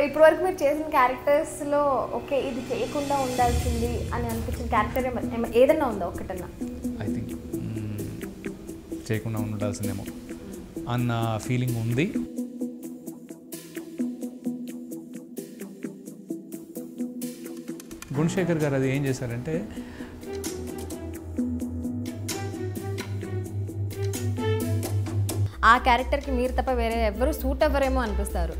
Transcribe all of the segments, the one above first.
ఇప్పటివరకు మీరు చేసిన క్యారెక్టర్స్లో ఓకే ఇది చేయకుండా ఉండాల్సింది అని అనిపించిన క్యారెక్టర్ ఏదైనా ఉందా ఒకటన్నా? ఐ థింక్ చేయకుండా ఉండాల్సిందేమో అన్న ఫీలింగ్ ఉంది. గుణశేఖర్ గారు అది ఏం చేశారంటే ఆ క్యారెక్టర్కి మీరు తప్ప వేరే ఎవరు సూట్ అవ్వరేమో అనిపిస్తారు.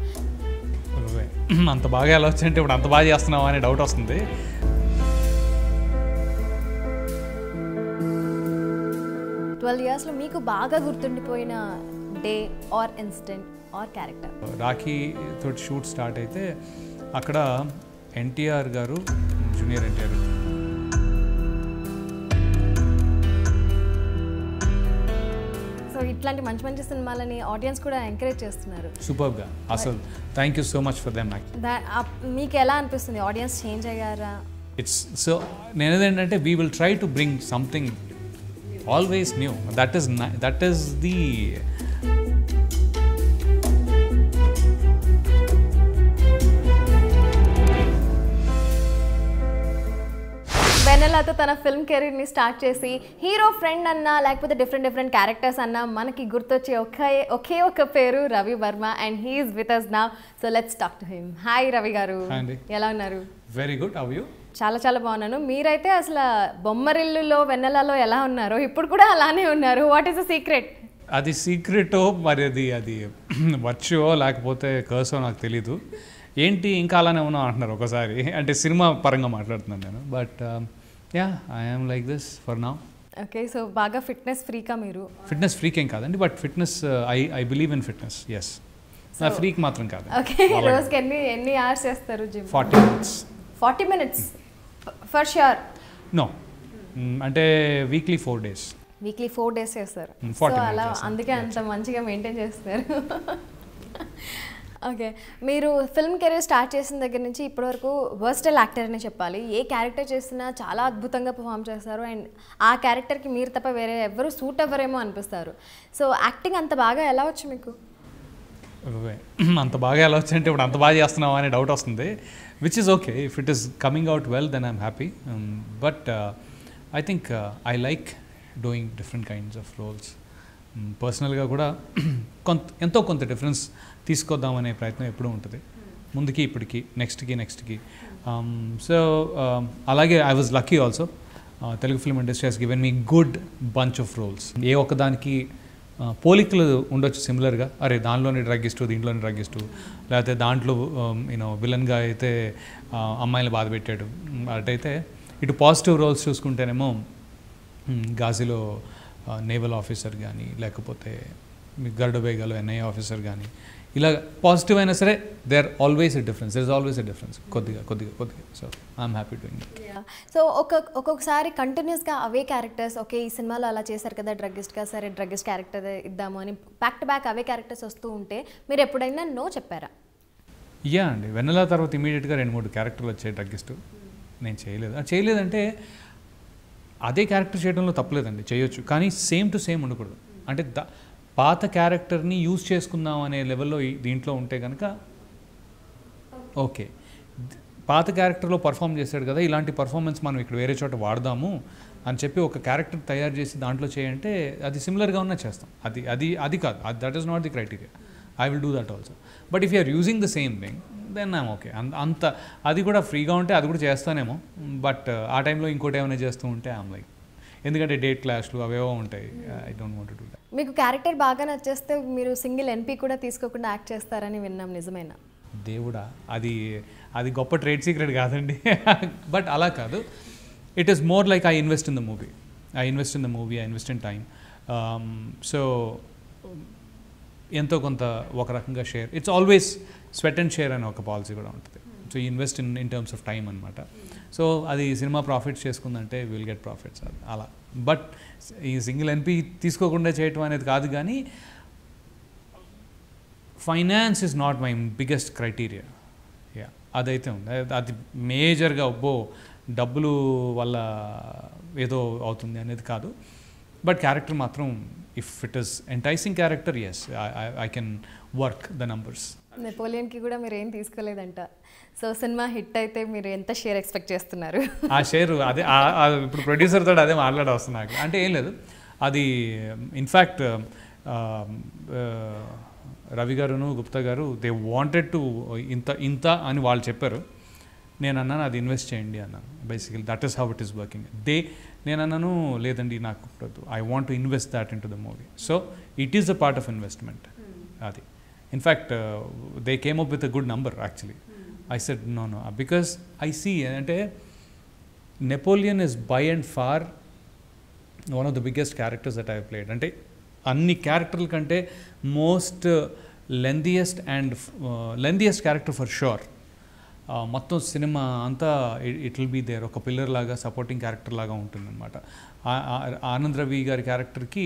అంత బాగా ఎలా వచ్చంటే ఇప్పుడు అంత బాగా చేస్తున్నావా అనే డౌట్ వస్తుంది. ఇయర్స్లో మీకు బాగా గుర్తుండిపోయిన day or incident or character? Rakhi తోటి షూట్ స్టార్ట్ అయితే అక్కడ ఎన్టీఆర్ గారు, జూనియర్ ఎన్టీఆర్ ఇట్లాంటి మంచి మంచి సినిమాలని ఆడియన్స్ కూడా ఎంకరేజ్ చేస్తున్నారు. సూపర్గా, అసలు thank you so much for them. మీకు ఎలా అనిపిస్తుంది? ఆడియన్స్ చేంజ్ అయ్యారా? ఇట్స్ సో నేనేంటంటే we will try to bring something always new. That is the వెన్నెలతో తన ఫిల్మ్ కెరీర్ని స్టార్ట్ చేసి హీరో ఫ్రెండ్ అన్నా లేకపోతే డిఫరెంట్ క్యారెక్టర్స్ అన్నా మనకి గుర్తొచ్చే ఒకే ఒక పేరు Ravi Varma, and he is with us now. So let's talk to him. Hi Ravi garu, ఎలా ఉన్నారు? Very good. How you? చాలా బాగున్నాను. మీరైతే అసలు బొమ్మరిల్లులో వెన్నెలలో ఎలా ఉన్నారో ఇప్పుడు కూడా అలానే ఉన్నారు. What is the secret? అది సీక్రెటో మరి అది వచ్చో లేకపోతే కర్సో నాకు తెలీదు. ఏంటి ఇంకా అలానే ఉన్నావు అంటున్నారు ఒకసారి, అంటే సినిమా పరంగా మాట్లాడుతున్నాను నేను. But yeah, I am like this for now. Okay, so బాగా ఫిట్నెస్ ఫ్రీకా మీరు? ఫిట్నెస్ ఫ్రీక్ ఏం కాదండి, but fitness I believe in fitness. Yes, నా ఫ్రీక్ మాత్రం కాదు. ఓకే, రోజుకి ఎన్ని అవర్స్ చేస్తారు gym? 40 minutes. 40 minutes for sure? No, అంటే వీక్లీ 4 days. వీక్లీ 4 days చేస్తారు. సో అలా అందుకే అంత మంచిగా మెయింటైన్ చేస్తారు. ఓకే, మీరు ఫిల్మ్ కెరీర్ స్టార్ట్ చేసిన దగ్గర నుంచి ఇప్పటివరకు వర్స్టైల్ యాక్టర్ అనే చెప్పాలి. ఏ క్యారెక్టర్ చేసినా చాలా అద్భుతంగా పర్ఫామ్ చేస్తారు, అండ్ ఆ క్యారెక్టర్కి మీరు తప్ప వేరే ఎవరు సూట్ అవ్వరేమో అనిపిస్తారు. సో యాక్టింగ్ అంత బాగా ఎలా వచ్చు మీకు? అంత బాగా ఎలా వచ్చంటే ఇప్పుడు అంత బాగా చేస్తున్నావా అనే డౌట్ వస్తుంది. Which is okay, if it is coming out well then I'm happy. But I think I like doing different kinds of roles. పర్సనల్గా కూడా ఎంతో కొంత డిఫరెన్స్ తీసుకొద్దామనే ప్రయత్నం ఎప్పుడూ ఉంటుంది, ముందుకి ఇప్పటికి నెక్స్ట్కి. సో అలాగే I was lucky also. Telugu film industry has given me good bunch of roles. ఏ ఒక్కదానికి పోలికలు ఉండొచ్చు సిమిలర్గా, అరే దాంట్లోని డ్రగ్గిస్టు, దీంట్లోని డ్రగ్గిస్టు, లేకపోతే దాంట్లో విలన్గా అయితే అమ్మాయిలు బాధ పెట్టాడు. అటైతే ఇటు పాజిటివ్ రోల్స్ చూసుకుంటేనేమో గాజీలో నేవల్ ఆఫీసర్ కానీ, లేకపోతే గరుడబేగాలో ఎన్ఐఏ ఆఫీసర్ కానీ, ఇలా పాజిటివ్ అయినా సరే there always a difference. There is always a difference, కొద్దిగా. So I'm happy doing it. So ఒక్కొక్కసారి కంటిన్యూస్గా అవే క్యారెక్టర్స్, ఓకే ఈ సినిమాలో అలా చేశారు కదా డ్రగ్గిస్ట్గా, సరే డ్రగ్గిస్ట్ క్యారెక్టర్ ఇద్దాము అని back to back away characters వస్తూ ఉంటే మీరు ఎప్పుడైనా నో చెప్పారా? యా అండి, వెన్నెల తర్వాత ఇమీడియట్గా 2-3 క్యారెక్టర్లు వచ్చాయి డ్రగ్గిస్టు. నేను చేయలేదంటే అదే క్యారెక్టర్ చేయడంలో తప్పలేదండి, చేయొచ్చు. కానీ సేమ్ టు సేమ్ ఉండకూడదు. అంటే పాత క్యారెక్టర్ని యూజ్ చేసుకుందాం అనే లెవెల్లో దీంట్లో ఉంటే కనుక ఓకే, పాత క్యారెక్టర్లో పర్ఫామ్ చేశాడు కదా, ఇలాంటి పర్ఫార్మెన్స్ మనం ఇక్కడ వేరే చోట వాడదాము అని చెప్పి ఒక క్యారెక్టర్ తయారు చేసి దాంట్లో చేయంటే అది సిమిలర్గా ఉన్నా చేస్తాం. అది కాదు, that is not the criteria. I will do that also. But if you are using the same thing then I'm okay. అంత అది కూడా ఫ్రీగా ఉంటే అది కూడా చేస్తానేమో. బట్ ఆ టైంలో ఇంకోటి ఏమైనా చేస్తూ ఉంటే ఐమ్ లైక్, ఎందుకంటే డేట్ క్లాష్లు అవేవో ఉంటాయి. I don't want to do that. మీకు క్యారెక్టర్ బాగా నచ్చేస్తే మీరు సింగిల్ ఎన్పీ కూడా తీసుకోకుండా యాక్ట్ చేస్తారని విన్నాం, నిజమేనా? దేవుడా, అది గొప్ప ట్రేడ్ సీక్రెట్ కాదండి. బట్ అలా కాదు. It is more like I invest in the movie, I invest in time. So ఎంతో కొంత ఒక రకంగా share, it's always sweat and share అనే ఒక పాలసీ కూడా ఉంటుంది. So invest in terms of time అనమాట. సో అది సినిమా ప్రాఫిట్స్ చేసుకుందంటే విల్ గెట్ ప్రాఫిట్స్, అలా. బట్ ఈ సింగిల్ ఎన్పీ తీసుకోకుండా చేయటం అనేది కాదు, కానీ finance is not my biggest criteria. Yeah, అదైతే ఉంది. అది మేజర్గా డబ్బులు వల్ల ఏదో అవుతుంది అనేది కాదు. బట్ క్యారెక్టర్ మాత్రం, if it is enticing character, yes I can work the numbers. నెపోలియన్కి కూడా మీరు ఏం తీసుకోలేదంట. సో సినిమా హిట్ అయితే మీరు ఎంత షేర్ ఎక్స్పెక్ట్ చేస్తున్నారు? ఆ షేర్ అదే ఇప్పుడు ప్రొడ్యూసర్తో అదే మాట్లాడవస్తుంది నాకు. అంటే ఏం లేదు, అది ఇన్ఫ్యాక్ట్ రవి గారును గుప్తా గారు దే వాంటెడ్ టు ఇంత అని వాళ్ళు చెప్పారు. నేను అన్నాను అది ఇన్వెస్ట్ చేయండి అన్నాను. Basically that is how it is working. నేను అన్నాను లేదండి నాకు I want to invest that into the movie. So it is a part of investment. అది in fact they came up with a good number actually. I said no because I see అంటే Napoleon is by and far one of the biggest characters that I played. అంటే అన్ని క్యారెక్టర్ల కంటే most lengthiest character for sure. మొత్తం cinema అంతా it will be there, ఒక pillar లాగా supporting character లాగా ఉంటుందన్నమాట. ఆనంద్ రవి గారి క్యారెక్టర్కి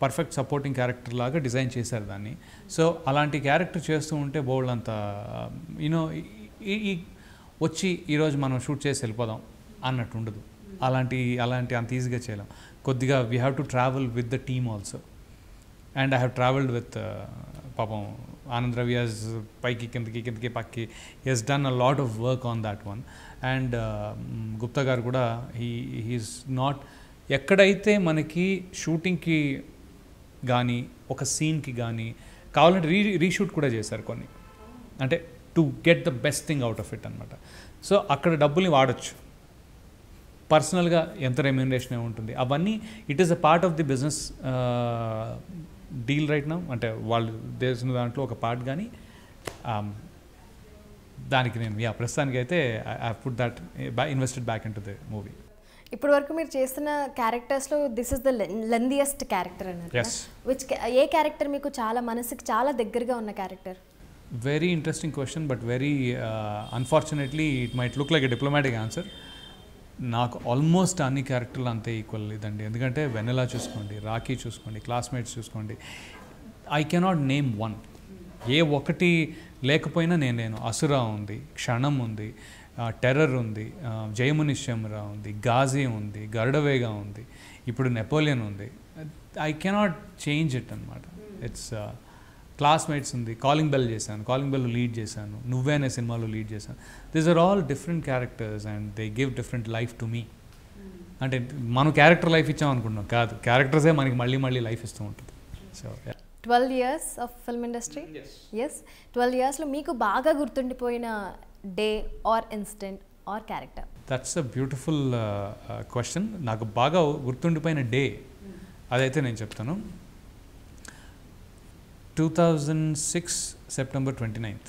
పర్ఫెక్ట్ సపోర్టింగ్ క్యారెక్టర్ లాగా డిజైన్ చేశారు దాన్ని. సో అలాంటి క్యారెక్టర్ చేస్తూ ఉంటే బోల్డ్ అంత యూనో వచ్చి ఈరోజు మనం షూట్ చేసి వెళ్ళిపోదాం అన్నట్టు ఉండదు. అలాంటి అంత ఈజీగా చేయలేం. కొద్దిగా we have to travel with the team also. And I have travelled with పాపం ఆనంద్ రవి హాజ్ పైకి కిందకి పక్కి he has done a lot of work on that one. And Gupta garu కూడా హీఈస్ నాట్ ఎక్కడైతే మనకి షూటింగ్కి కానీ ఒక సీన్కి కానీ కావాలంటే రీషూట్ కూడా చేశారు కొన్ని, అంటే to get the best thing out of it అనమాట. సో అక్కడ డబ్బుల్ని వాడచ్చు, పర్సనల్గా ఎంత రెమ్యూనరేషన్ ఉంటుంది అవన్నీ. It is a part of the business deal right now. అంటే వాళ్ళు చేసిన దాంట్లో ఒక పార్ట్. కానీ దానికి నేను ప్రస్తుతానికి అయితే I put that invested back in to the movie. ఇప్పటి వరకు మీరు చేస్తున్న క్యారెక్టర్స్లో this is the lengthiest character అన్నారు. ఏ క్యారెక్టర్ మీకు చాలా మనసుకి చాలా దగ్గరగా ఉన్న character? Very interesting question, but very unfortunately it might look like a diplomatic answer. నాకు ఆల్మోస్ట్ అన్ని క్యారెక్టర్లు అంతే ఈక్వల్ ఇదండి. ఎందుకంటే వెన్నెలా చూసుకోండి, రాఖీ చూసుకోండి, క్లాస్మేట్స్ చూసుకోండి, ఐ కెనాట్ నేమ్ వన్. ఏ ఒకటి లేకపోయినా నేను అసురా ఉంది, క్షణం ఉంది, టెర్రర్ ఉంది, జయమునిశ్యమరా ఉంది, గాజీ ఉంది, గరుడవేగా ఉంది, ఇప్పుడు నెపోలియన్ ఉంది. ఐ కెనాట్ చేంజ్ ఇట్ అనమాట. ఇట్స్ క్లాస్మేట్స్ ఉంది, కాలింగ్ బెల్ చేశాను, కాలింగ్ బెల్ లీడ్ చేశాను, నువ్వే అనే సినిమాలో లీడ్ చేశాను. These are all different characters and they give different life to me. అంటే మనం క్యారెక్టర్ లైఫ్ ఇచ్చాం అనుకుంటున్నాం, కాదు, క్యారెక్టర్సే మనకి మళ్ళీ లైఫ్ ఇస్తూ ఉంటుంది. So 12 years of film industry. Yes, 12 yearsలో మీకు బాగా గుర్తుండిపోయిన day or incident or character? That's a beautiful question. నాకు బాగా గుర్తుండిపోయిన డే అదైతే నేను చెప్తాను. 2006 September 29th.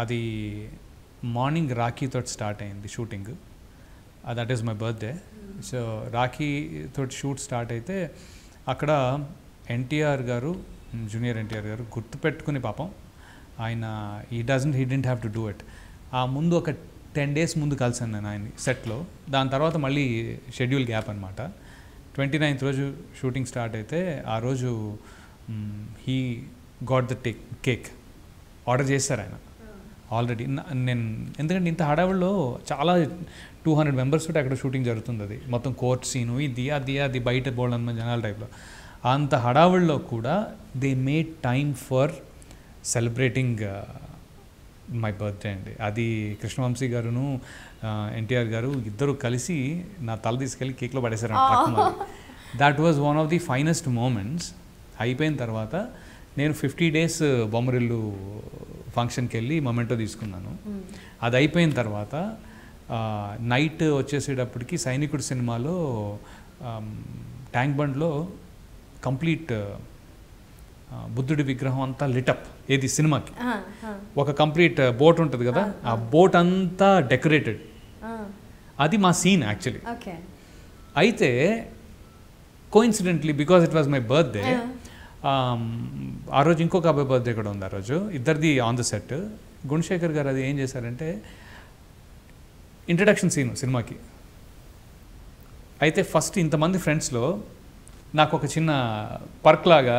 అది మార్నింగ్ రాఖీతో స్టార్ట్ అయింది shooting. That is my birthday. So రాఖీతో షూట్ స్టార్ట్ అయితే అక్కడ ఎన్టీఆర్ గారు, జూనియర్ ఎన్టీఆర్ గారు గుర్తుపెట్టుకుని పాపం ఆయన he didn't have to do it. ఆ ముందు ఒక 10 days ముందు కలిసాను నేను ఆయన్ని సెట్లో. దాని తర్వాత మళ్ళీ షెడ్యూల్ గ్యాప్ అనమాట. 29th రోజు షూటింగ్ స్టార్ట్ అయితే ఆ రోజు he got the cake order చేశారు ఆయన ఆల్రెడీ. నేను ఎందుకంటే ఇంత హడావుల్లో చాలా 200 members తోటి అక్కడ షూటింగ్ జరుగుతుంది. అది మొత్తం కోర్ట్ సీను, అది బయట బోల్డ్ జనాల టైప్లో. అంత హడావుల్లో కూడా they made time for celebrating my birthday అండి. అది కృష్ణవంశీ గారును ఎన్టీఆర్ గారు ఇద్దరు కలిసి నా తల తీసుకెళ్ళి కేక్లో పడేశారు. That was one of the finest moments. అయిపోయిన తర్వాత నేను 50 days బొమ్మరిల్లు ఫంక్షన్కి వెళ్ళి మొమెంటో తీసుకున్నాను. అది అయిపోయిన తర్వాత నైట్ వచ్చేసేటప్పటికి సైనికుడు సినిమాలో ట్యాంక్ బండ్లో కంప్లీట్ బుద్ధుడి విగ్రహం అంతా లిటప్. ఏది సినిమాకి ఒక కంప్లీట్ బోట్ ఉంటుంది కదా, ఆ బోట్ అంతా డెకరేటెడ్. అది మా సీన్ యాక్చువల్లీ. అయితే coincidentally because it was my birthday, ఆ రోజు ఇంకొక అబ్బాయి బర్త్డే కూడా ఉంది. ఆ రోజు ఇద్దరిది ఆన్ ద సెట్. గుణశేఖర్ గారు అది ఏం చేశారంటే ఇంట్రడక్షన్ సీన్ సినిమాకి. అయితే ఫస్ట్ ఇంతమంది ఫ్రెండ్స్లో నాకు ఒక చిన్న పర్క్ లాగా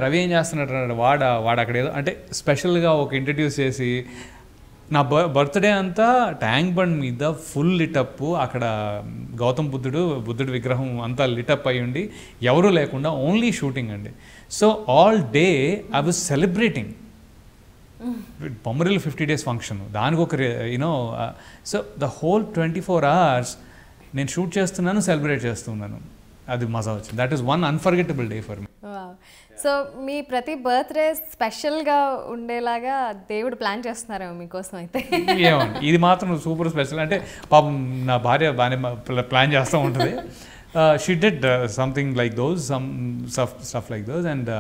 రవి ఏం చేస్తున్నాడు వాడు అక్కడ ఏదో అంటే స్పెషల్గా ఒక ఇంట్రడ్యూస్ చేసి నా బర్త్డే అంతా ట్యాంక్ బండ్ మీద ఫుల్ లిటప్, అక్కడ గౌతమ్ బుద్ధుడి విగ్రహం అంతా లిటప్ అయి ఉండి ఎవరూ లేకుండా ఓన్లీ షూటింగ్ అండి. So all day I was celebrating. Bommarillu 50 days function, దానికి ఒక you know, so the whole 24 hours నేను షూట్ చేస్తున్నాను, సెలబ్రేట్ చేస్తున్నాను. అది మజా వచ్చింది. That is one unforgettable day for me. So మీ ప్రతి బర్త్డే స్పెషల్గా ఉండేలాగా దేవుడు ప్లాన్ చేస్తున్నారేమో మీకోసం అయితే. ఏమండి, ఇది మాత్రం సూపర్ స్పెషల్. అంటే పాపం నా భార్య బాగానే ప్లాన్ చేస్తూ ఉంటుంది. She did something like those, some stuff like those, and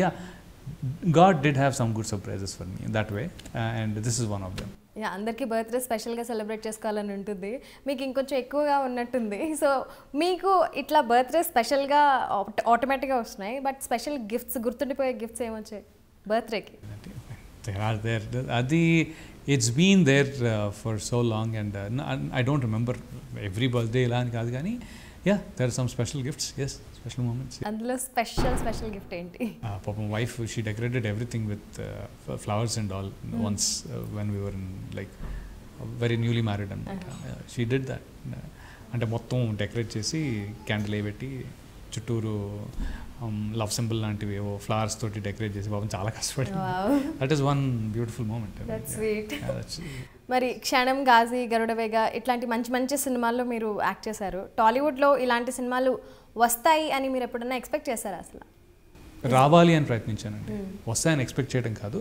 yeah, God did have some good surprises for me that way, and this is one of them. Yeah, అందరికీ birthday స్పెషల్గా celebrate చేసుకోవాలని ఉంటుంది, మీకు ఇంకొంచెం ఎక్కువగా ఉన్నట్టుంది. సో మీకు ఇట్లా బర్త్డే స్పెషల్గా ఆటోమేటిక్గా వస్తున్నాయి, బట్ స్పెషల్ గిఫ్ట్స్, గుర్తుండిపోయే గిఫ్ట్స్ ఏమొచ్చాయి బర్త్డేకి? అది it's been there for so long, and I don't remember every birthday ఇలా అని కాదు, కానీ yeah, there are some special gifts, yes, special moments. అందులో స్పెషల్ గిఫ్ట్ ఏంటి? పాపం wife, she decorated everything with flowers and all once when we were in like very newly married, and she did that. అంటే మొత్తం decorate చేసి candle పెట్టి చుట్టూరు love symbol లాంటివి ఏవో ఫ్లవర్స్ తోటి డెకరేట్ చేసి పాపం చాలా కష్టపడి. That is one beautiful moment. మరి క్షణం, గాజీ, గరుడవేగ ఇట్లాంటి మంచి మంచి సినిమాల్లో మీరు యాక్ట్ చేశారు. టాలీవుడ్లో ఇలాంటి సినిమాలు వస్తాయి అని మీరు ఎప్పుడన్నా ఎక్స్పెక్ట్ చేశారా? అసలు రావాలి అని ప్రయత్నించానండి, వస్తాయని ఎక్స్పెక్ట్ చేయడం కాదు.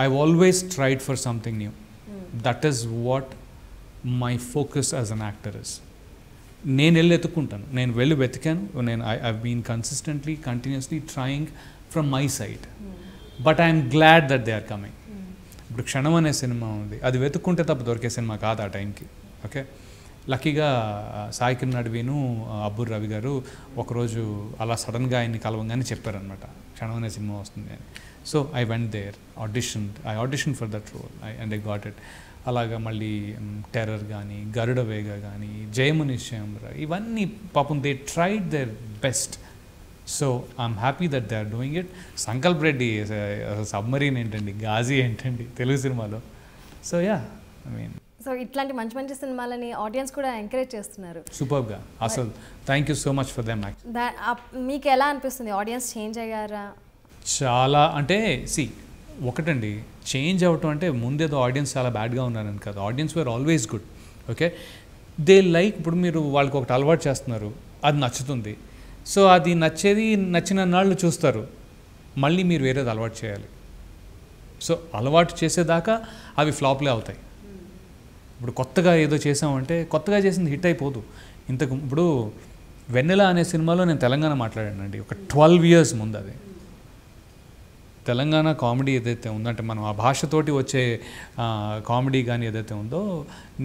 I always tried for something new. That is what my focus as an actor is. నేను వెళ్ళి ఎత్తుక్కుంటాను, నేను వెళ్ళి వెతికాను, నేను I been consistently continuously trying from my side, but I'm glad that they are coming. ఇప్పుడు క్షణం అనే సినిమా ఉంది, అది వెతుక్కుంటే తప్ప దొరికే సినిమా కాదు ఆ టైంకి. ఓకే, లక్కీగా సాయి కిరణ్ అడవిను అబ్బూర్ రవి గారు ఒకరోజు అలా సడన్గా ఆయన్ని కలవంగానే చెప్పారనమాట, క్షణం అనే సినిమా వస్తుంది అని. So I went there, audition for that role, and I got it. అలాగా మళ్ళీ టెర్రర్ కానీ, గరుడ వేగ కానీ, జయము నిశ్చయంరా, ఇవన్నీ పాపం they tried their best. So I'm happy that they are doing it. Sankalp Reddy submarine ఏంటండి, గాజీ ఏంటండి తెలుగు సినిమాలో. So yeah, I mean, so ఇట్లాంటి మంచి మంచి సినిమాలని ఆడియన్స్ కూడా ఎంకరేజ్ చేస్తున్నారు సూపర్గా. అసలు thank you so much for them. మీకు ఎలా అనిపిస్తుంది, ఆడియన్స్ చేంజ్ అయ్యారా? చాలా, అంటే ఒకటండి, చేంజ్ అవటం అంటే ముందేదో ఆడియన్స్ చాలా బ్యాడ్గా ఉన్నారని కాదు. Audience wear always good. Okay, they like, ఇప్పుడు మీరు వాళ్ళకి ఒకటి అలవాటు చేస్తున్నారు, అది నచ్చుతుంది. సో అది నచ్చిన నాళ్ళు చూస్తారు, మళ్ళీ మీరు వేరేది అలవాటు చేయాలి. సో అలవాటు చేసేదాకా అవి ఫ్లాప్లే అవుతాయి. ఇప్పుడు కొత్తగా ఏదో చేసామంటే, కొత్తగా చేసింది హిట్ అయిపోదు. ఇప్పుడు వెన్నెల అనే సినిమాలో నేను తెలంగాణ మాట్లాడానండి, ఒక 12 years ముందు. అది తెలంగాణ కామెడీ ఏదైతే ఉందో, అంటే మనం ఆ భాషతోటి వచ్చే కామెడీ కానీ ఏదైతే ఉందో,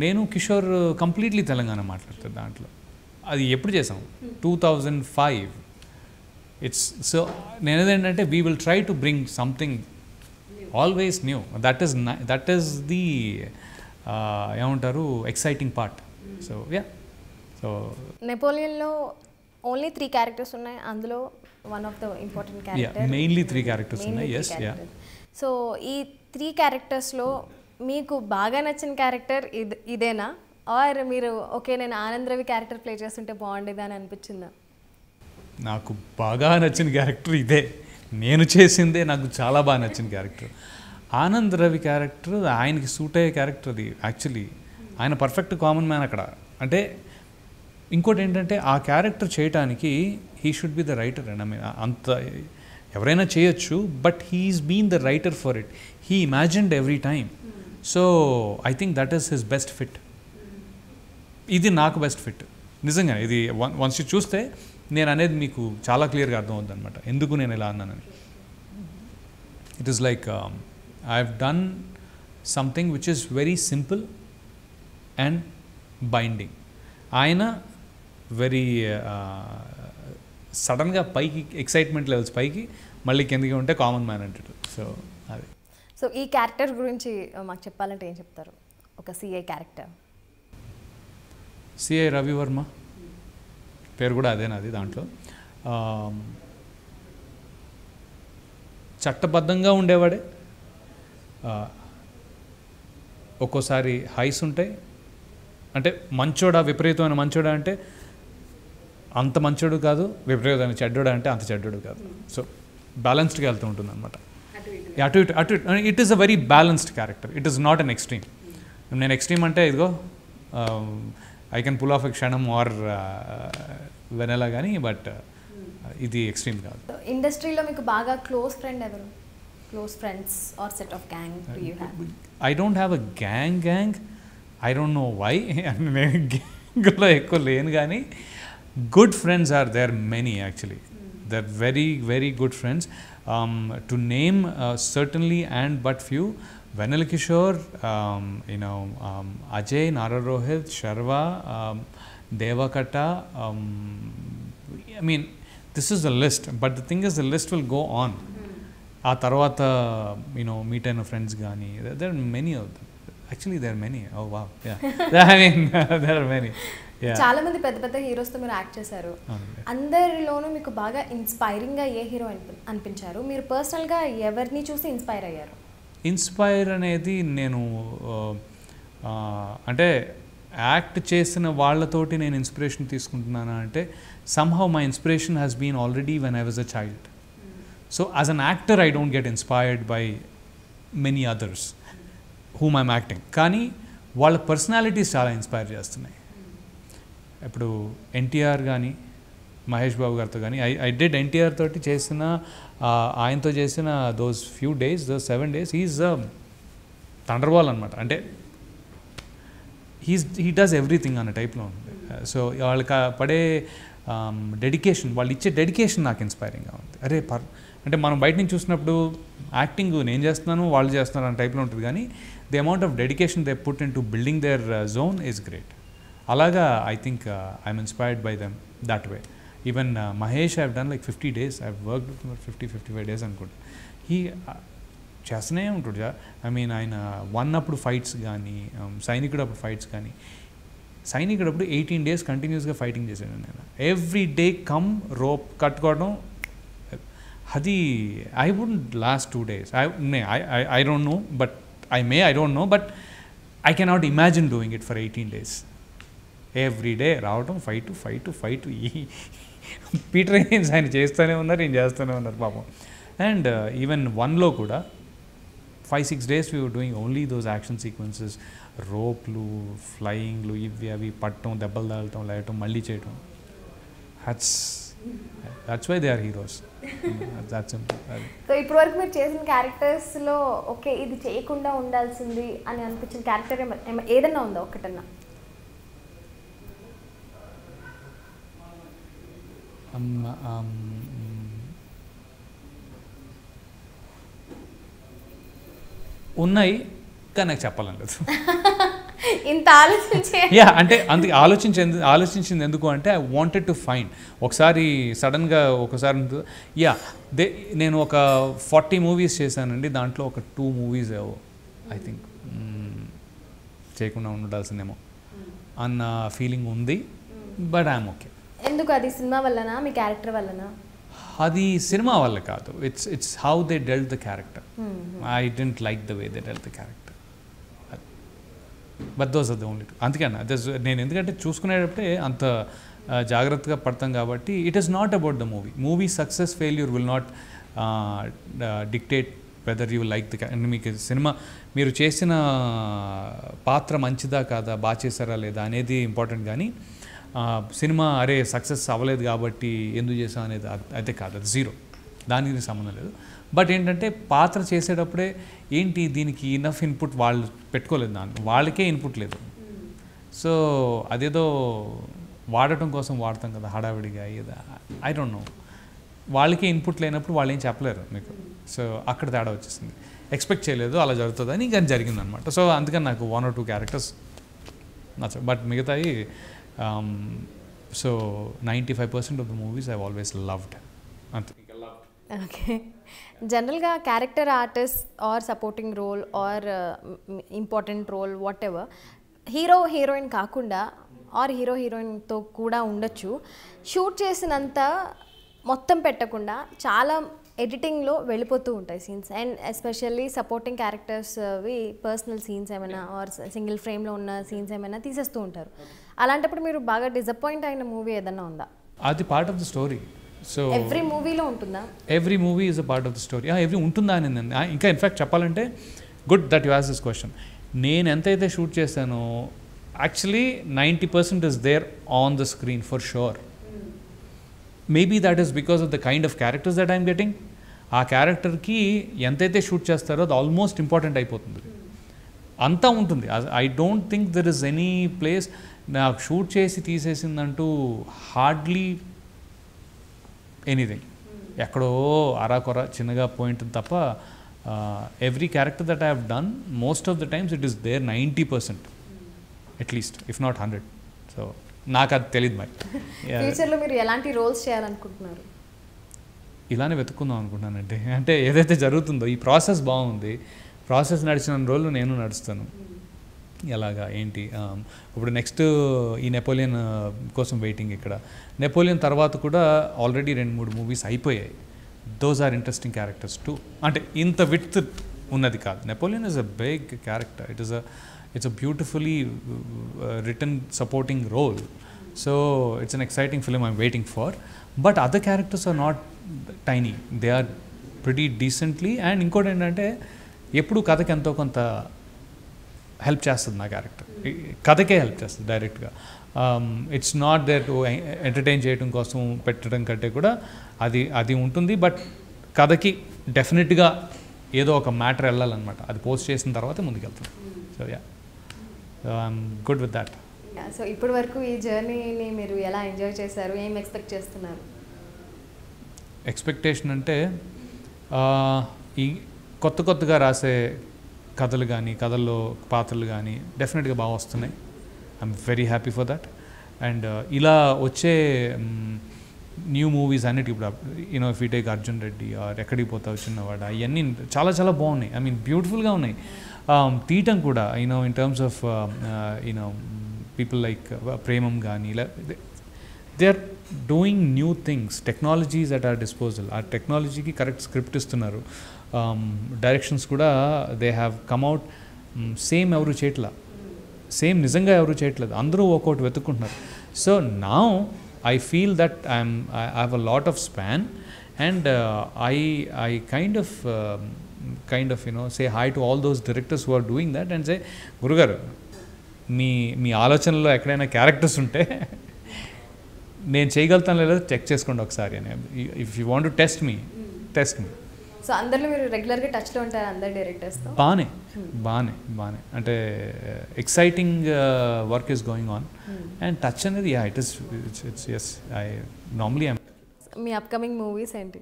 నేను కిషోర్ కంప్లీట్లీ తెలంగాణ మాట్లాడతాను దాంట్లో. అది ఎప్పుడు చేసాం? 2005. సో నేనేంటంటే we will try to bring something always new. That is the ఏమంటారు, exciting part. So ya, so నెపోలియన్లో ఓన్లీ 3 క్యారెక్టర్స్ ఉన్నాయి, అందులో one of the important character, mainly 3 characters ఉన్నాయి. Yes, ya. సో ఈ 3 క్యారెక్టర్స్లో మీకు బాగా నచ్చిన క్యారెక్టర్ ఇదేనా, ఆర్ మీరు ఓకే నేను ఆనంద్ రవి క్యారెక్టర్ ప్లే చేస్తుంటే బాగుండేది అని అనిపించిందా? నాకు బాగా నచ్చిన క్యారెక్టర్ ఇదే, నేను చేసిందే నాకు చాలా బాగా నచ్చిన క్యారెక్టర్. ఆనంద్ రవి క్యారెక్టర్ ఆయనకి సూట్ అయ్యే క్యారెక్టర్ అది. యాక్చువల్లీ ఆయన పర్ఫెక్ట్ కామన్ మ్యాన్ అక్కడ. అంటే ఇంకోటి ఏంటంటే ఆ క్యారెక్టర్ చేయటానికి he should be the writer. And I mean, అంత ఎవరైనా చేయొచ్చు, but he's been the writer for it. He imagined every time. So I think that is his best fit. ఇది నాకు బెస్ట్ ఫిట్ నిజంగా. ఇది వన్స్ యూ చూస్తే నేను అనేది మీకు చాలా క్లియర్గా అర్థమవుతుంది అనమాట, ఎందుకు నేను ఇలా అన్నానని. It is like I have done something which is very simple and binding. ఆయన వెరీ సడన్గా పైకి ఎక్సైట్మెంట్ లెవెల్స్ పైకి, మళ్ళీ కిందకి ఉంటే కామన్ మ్యాన్ అంటాడు. సో అది. సో ఈ క్యారెక్టర్ గురించి మాకు చెప్పాలంటే ఏం చెప్తారు? ఒక సిఐ క్యారెక్టర్, సిఐ రవివర్మ పేరు కూడా అదేనాది. దాంట్లో చట్టబద్ధంగా ఉండేవాడే, ఒక్కోసారి హైస్ ఉంటాయి, అంటే మంచోడా విపరీతమైన మంచోడా అంటే అంత మంచోడు కాదు, విపరీతమైన చెడ్డోడా అంటే అంత చెడ్డోడు కాదు. సో బ్యాలెన్స్డ్గా వెళ్తూ ఉంటుంది అనమాట. అటు ఇటు అటు ఇటు it is a very balanced character. It is not an extreme. నేను ఎక్స్ట్రీమ్ అంటే ఇదిగో I can pull off a Kshanam or వెనెలా కానీ, బట్ ఇది ఎక్స్ట్రీమ్ కాదు. ఇండస్ట్రీలో మీకు బాగా క్లోజ్ ఫ్రెండ్ ఎవరు? Close friends or set of gang do you have? I don't have a gang. I don't know why. నేను గ్యాంగ్లో ఎక్కువ లేను, కానీ good friends are there many actually. They're very, very good friends. To name certainly and but few, Venel Kishore, Ajay, Nara Rohit, Sharva, Devakatta. I mean, this is the list. But the thing is, the list will go on. Aa tarvata, meet and friends gaani. There are many of them. Actually, there are many. Oh wow, yeah. I mean, there are many. చాలా మంది పెద్ద పెద్ద హీరోస్తో మీరు act చేశారు. అందరిలోనూ మీకు బాగా ఇన్స్పైరింగ్గా ఏ hero అనిపించారు? మీరు పర్సనల్గా ఎవరిని చూసి ఇన్స్పైర్ అయ్యారు? ఇన్స్పైర్ అనేది నేను అంటే యాక్ట్ చేసిన వాళ్ళతోటి నేను ఇన్స్పిరేషన్ తీసుకుంటున్నాను అంటే somehow my inspiration has been already when I was a child. So as an actor I don't get inspired by many others whom I'm acting. కానీ వాళ్ళ పర్సనాలిటీస్ చాలా ఇన్స్పైర్ చేస్తున్నాయి. ఇప్పుడు ఎన్టీఆర్ కానీ మహేష్ బాబు గారితో కానీ ఐ డిడ్ ఎన్టీఆర్ తోటి చేసిన ఆయనతో చేసిన those few days, those 7 days he is thunderball అనమాట. అంటే హీ డస్ ఎవ్రీథింగ్ అన్న టైప్లో ఉంది. సో వాళ్ళకి పడే డెడికేషన్, వాళ్ళు ఇచ్చే డెడికేషన్ నాకు ఇన్స్పైరింగ్గా ఉంది. అంటే మనం బయట నుంచి చూసినప్పుడు యాక్టింగ్ నేను చేస్తున్నాను వాళ్ళు చేస్తున్నారు అన్న టైప్లో ఉంటుంది, కానీ the amount of dedication they put in to building their zone is great. అలాగా I think I'm inspired by them that way. Even Mahesh I have done like 50 days, I have worked 50-55 days అనుకుంటా. He చేస్తూనే ఉంటాడు. I mean ఆయన 1 అప్పుడు fights కానీ, సైనికుడు అప్పుడు fights కానీ, సైనికుడు అప్పుడు 18 days కంటిన్యూస్గా ఫైటింగ్ చేశాను నేను. ఎవ్రీ డే కమ్ రోప్ కట్టుకోవడం, అది I wouldn't last 2 days. I don't no, but I don't no, but I cannot imagine doing it for 18 days. Every day రావడం, ఫైట్. ఈ పీటర్ హెయిన్స్ ఆయన చేస్తూనే ఉన్నారు, ఈయన చేస్తూనే ఉన్నారు పాపం. అండ్ ఈవెన్ 1లో కూడా 5-6 days we were doing only those action sequences, రోప్లు, ఫ్లయింగ్లు, ఇవి అవి పట్టడం, దెబ్బలు తాగటం, లేయటం, మళ్ళీ చేయటం. that's why they are heroes. That's simple. So ఇప్పటి వరకు మీరు చేసిన క్యారెక్టర్స్లో ఓకే ఇది చేయకుండా ఉండాల్సింది అని అనిపించిన క్యారెక్టర్ ఏదన్నా ఉందా ఒక్కటన్నా? ఉన్నాయి, కానీ నాకు చెప్పాలని లేదు. ఇంత ఆలోచించే అంటే అందుకే ఆలోచించింది ఎందుకు అంటే ఐ వాంటెడ్ టు ఫైండ్. ఒకసారి సడన్గా నేను ఒక 40 movies చేశానండి, దాంట్లో ఒక 2 movies ఐ థింక్ చేయకుండా ఉండాల్సిందేమో అన్న ఫీలింగ్ ఉంది. But I'm okay. ఎందుకు? అది సినిమా వల్లనా, మీ క్యారెక్టర్ వల్లనా? అది సినిమా వల్ల కాదు. It's how they dealt the character. I didn't like the way they dealt the character. But those are the only two. అందుకని నేను ఎందుకంటే చూసుకునేటప్పుడే అంత జాగ్రత్తగా పడతాం కాబట్టి it is not about the movie success failure will not dictate whether you like the. మీకు cinema మీరు చేసిన పాత్ర మంచిదా కాదా, బాగా చేశారా లేదా అనేది ఇంపార్టెంట్, కానీ సినిమా సక్సెస్ అవ్వలేదు కాబట్టి ఎందుకు చేసాం అనేది అయితే కాదు, అది జీరో, దానికి సంబంధం లేదు. బట్ ఏంటంటే పాత్ర చేసేటప్పుడే ఏంటి దీనికి ఇనఫ్ ఇన్పుట్ వాళ్ళు పెట్టుకోలేదు, వాళ్ళకే ఇన్పుట్ లేదు. సో అదేదో వాడటం కోసం వాడతాం కదా హడావిడిగా, ఐ డోంట్ నో, వాళ్ళకే ఇన్పుట్ లేనప్పుడు వాళ్ళు ఏం చెప్పలేరు మీకు. సో అక్కడ తేడా వచ్చేసింది. ఎక్స్పెక్ట్ చేయలేదు అలా జరుగుతుందని, కానీ జరిగిందనమాట. సో అందుకని నాకు 1 or 2 characters నచ్చవు, బట్ మిగతాయి so 95% of the movies I always loved. అంతే. ఓకే. జనరల్గా character artist or supporting role or important role whatever, hero heroine కాకుండా ఆర్ హీరో హీరోయిన్తో కూడా ఉండొచ్చు. షూట్ చేసినంత మొత్తం పెట్టకుండా చాలా ఎడిటింగ్లో వెళ్ళిపోతూ ఉంటాయి సీన్స్, అండ్ ఎస్పెషల్లీ సపోర్టింగ్ క్యారెక్టర్స్వి పర్సనల్ సీన్స్ ఏమైనా ఆర్ సింగిల్ ఫ్రేమ్లో ఉన్న సీన్స్ ఏమైనా తీసేస్తూ ఉంటారు. అలాంటప్పుడు మీరు బాగా డిసప్పాయింట్ అయిన మూవీ ఏదన్నా ఉందా? అది part of the story. So every మూవీలో ఉంటుందా? Every movie is a part of the story. Every ఉంటుందా అని ఇంకా ఇన్ఫ్యాక్ట్ చెప్పాలంటే good that you ask this question. నేను ఎంతైతే షూట్ చేశానో actually 90% is there on the screen for sure. Maybe that is because of the kind of characters that I'm getting. ఆ క్యారెక్టర్కి ఎంతైతే షూట్ చేస్తారో అది ఆల్మోస్ట్ ఇంపార్టెంట్ అయిపోతుంది, అంతా ఉంటుంది. I don't think there is any place నాకు షూట్ చేసి తీసేసిందంటూ హార్డ్లీ ఎనీథింగ్. ఎక్కడో అరాకొర చిన్నగా పోయింట్ తప్ప every character that I have done most of the times it is there 90% at least, if not 100. So నాకు అది తెలియదు మరి. ఫ్యూచర్లో మీరు ఎలాంటి రోల్స్ చేయాలనుకుంటున్నారు? ఇలానే వెతుక్కుందాం అనుకుంటున్నానండి. అంటే ఏదైతే జరుగుతుందో ఈ ప్రాసెస్ బాగుంది, ప్రాసెస్ నడిచిన రోజులు నేను నడుస్తాను. ఎలాగా ఏంటి ఇప్పుడు నెక్స్ట్ ఈ నెపోలియన్ కోసం వెయిటింగ్. ఇక్కడ నెపోలియన్ తర్వాత కూడా ఆల్రెడీ 2-3 మూవీస్ అయిపోయాయి. Those are interesting characters too. అంటే ఇంత విడ్త్ ఉన్నది కాదు. Napoleon is a big character. It's a beautifully written supporting role. So it's an exciting film I'm waiting for. But other characters are not tiny. They are pretty decently. And ఇంకోటి ఏంటంటే ఎప్పుడు కథకి ఎంతో కొంత help చేస్తుంది నా character. కథకే help చేస్తుంది డైరెక్ట్గా. It's not there to entertain చేయడం కోసం పెట్టడం కంటే కూడా అది ఉంటుంది. బట్ కథకి డెఫినెట్గా ఏదో ఒక మ్యాటర్ వెళ్ళాలన్నమాట. అది పోస్ట్ చేసిన తర్వాత ముందుకెళ్తుంది. So yeah, I'm good with that. So ఇప్పటి వరకు ఈ జర్నీని మీరు ఎలా ఎంజాయ్ చేశారు? ఏం ఎక్స్పెక్ట్ చేస్తున్నారు? ఎక్స్పెక్టేషన్ అంటే ఈ కొత్తగా రాసే కథలు కానీ కథల్లో పాత్రలు కానీ డెఫినెట్గా బాగా వస్తున్నాయి. I'm very happy for that. And ఇలా వచ్చే న్యూ మూవీస్ అన్నిటి ఇప్పుడు you know if you take Arjun Reddy or ఎక్కడికి పోతావు చిన్నవాడ, ఇవన్నీ చాలా చాలా బాగున్నాయి. ఐ మీన్ బ్యూటిఫుల్గా ఉన్నాయి. తీయటం కూడా you know in terms of you know people like Premam కానీ ఇలా they are doing new things. Technologies at our disposal. ఆ టెక్నాలజీకి కరెక్ట్ స్క్రిప్ట్ ఇస్తున్నారు. డైరెక్షన్స్ కూడా దే హ్యావ్ కమ్అవుట్. సేమ్ ఎవరు చేయట్లా, సేమ్ నిజంగా ఎవరు చేయట్లేదు, అందరూ ఒక్కొక్కటి వెతుక్కుంటున్నారు. So now I feel that I have a lot of span, and I kind of you know say hi to all those directors who are doing that and say, Gurugaru, మీ ఆలోచనలో ఎక్కడైనా characters ఉంటే నేను చేయగలుగుతాను లేదో check చేసుకోండి ఒకసారి అని. If you want to test me. So అందరిలో మీరు రెగ్యులర్గా టచ్లో ఉంటారు అందరు డైరెక్టర్స్తో? బాగానే అంటే exciting work is going on and touch అనేది ఇట్స్ ఎస్. ఐ నార్మలీ మీ అప్కమింగ్ మూవీస్ ఏంటి?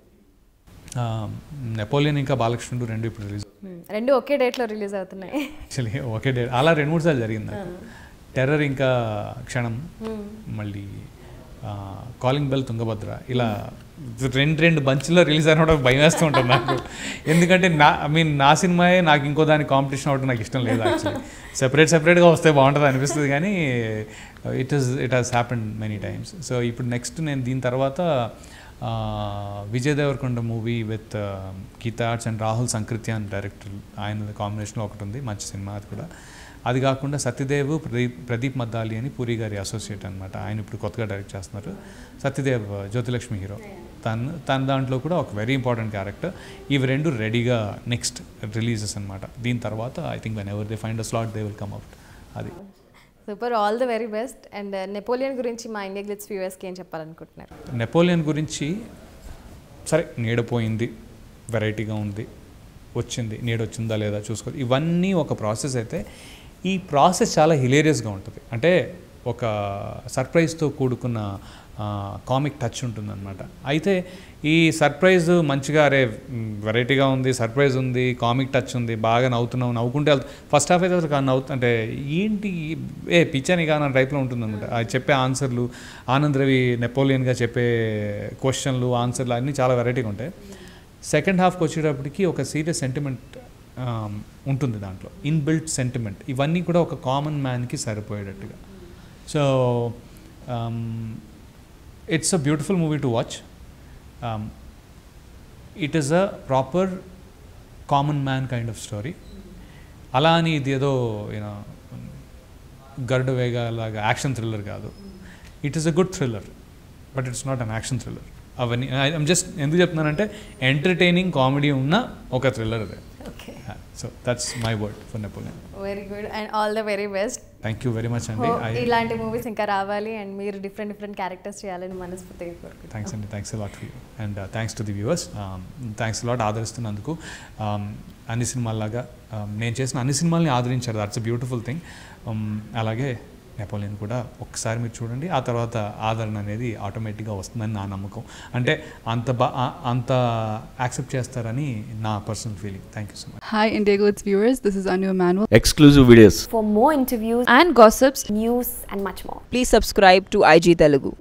నెపోలియన్ ఇంకా బాలకృష్ణుడు రెండు ఇప్పుడు రిలీజ్. రెండు ఒకే డేట్లో రిలీజ్ అవుతున్నాయి యాక్చువల్లీ ఒకే డేట్. అలా 2-3 సార్లు జరిగింది. టెర్రర్ ఇంకా క్షణం, మళ్ళీ కాలింగ్ బెల్, తుంగభద్ర, ఇలా రెండు బంచ్లో రిలీజ్ అయిన భయం వేస్తూ ఉంటుంది నాకు. ఎందుకంటే నా సినిమాయే నాకు ఇంకో దాని కాంపిటీషన్ అవ్వడం నాకు ఇష్టం లేదు. యాక్చువల్లీ సెపరేట్గా వస్తే బాగుంటుంది అనిపిస్తుంది, కానీ it has happened many times. So ఇప్పుడు నెక్స్ట్ నేను దీని తర్వాత Vijay Devarakonda movie with Geetha Arts and Rahul Sankrityan director, ఆయన కాంబినేషన్లో ఒకటి ఉంది, మంచి సినిమా అది కూడా. అది కాకుండా సత్యదేవ్ ప్రదీప్ మద్దాలి అని పూరి గారి అసోసియేట్ అనమాట, ఆయన ఇప్పుడు కొత్తగా డైరెక్ట్ చేస్తున్నారు. సత్యదేవ్ జ్యోతిలక్ష్మి హీరో, తన దాంట్లో కూడా ఒక వెరీ ఇంపార్టెంట్ క్యారెక్టర్. ఇవి రెండు రెడీగా నెక్స్ట్ రిలీజెస్ అనమాట. దీని తర్వాత I think whenever they find a slot they will come out. అది super, all the very best. And Napoleon గురించి మా ఇండియా గ్లిట్స్ వ్యూవర్స్కి ఏం చెప్పాలనుకుంటున్నారు? నెపోలియన్ గురించి సరే, నీడపోయింది, వెరైటీగా ఉంది, వచ్చింది, నీడొచ్చిందా లేదా చూసుకోవాలి, ఇవన్నీ ఒక ప్రాసెస్. అయితే ఈ ప్రాసెస్ చాలా హిలేరియస్గా ఉంటుంది. అంటే ఒక సర్ప్రైజ్తో కూడుకున్న కామిక్ టచ్ ఉంటుందన్నమాట. అయితే ఈ సర్ప్రైజ్ మంచిగా, అరే వెరైటీగా ఉంది, సర్ప్రైజ్ ఉంది, కామిక్ టచ్ ఉంది, బాగా నవ్వుకుంటే ఫస్ట్ హాఫ్ అయితే అంటే ఏంటి పిచ్చని కానీ టైప్లో ఉంటుందన్నమాట. అది చెప్పే ఆన్సర్లు, ఆనంద్ రవి నెపోలియన్గా చెప్పే క్వశ్చన్లు, ఆన్సర్లు అన్నీ చాలా వెరైటీగా ఉంటాయి. సెకండ్ హాఫ్కి వచ్చేటప్పటికి ఒక సీరియస్ సెంటిమెంట్ ఉంటుంది దాంట్లో, ఇన్బిల్ట్ సెంటిమెంట్. ఇవన్నీ కూడా ఒక కామన్ మ్యాన్కి సరిపోయేటట్టుగా. So it's a beautiful movie to watch. It is a proper common man kind of story. అలా అని ఇది ఏదో యూనో గరుడ వేగ లాగా యాక్షన్ థ్రిల్లర్ కాదు. It is a good thriller but it's not an action thriller. అవన్నీ I'm just ఎందుకు చెప్తున్నానంటే entertaining comedy ఉన్న ఒక థ్రిల్లర్ అదే. Okay, so that's my word for Napoleon. Very good and all the very best. Thank you very much అండి. ఇలాంటి movies ఇంకా రావాలి అండ్ మీరు డిఫరెంట్ క్యారెక్టర్స్ చేయాలని మనస్ఫూర్తిగా కోరుకుంటున్నాను. థ్యాంక్స్ అండి, thanks lot for you and thanks to the viewers. Thanks lot ఆదరిస్తున్నందుకు. అన్ని సినిమాల్లాగా నేను చేసిన అన్ని సినిమాల్ని ఆదరించారు, దట్స్ అ బ్యూటిఫుల్ థింగ్. అలాగే నెపోలియన్ కూడా ఒక్కసారి మీరు చూడండి, ఆ తర్వాత ఆదరణ అనేది ఆటోమేటిక్గా వస్తుందని నా నమ్మకం. అంటే అంత యాక్సెప్ట్ చేస్తారని నా personal feeling. Thank you so much. Hi Indigo, it's viewers. This is Anu Emanuel. Exclusive videos. For more interviews and gossips, news and much more, please subscribe to IG Telugu.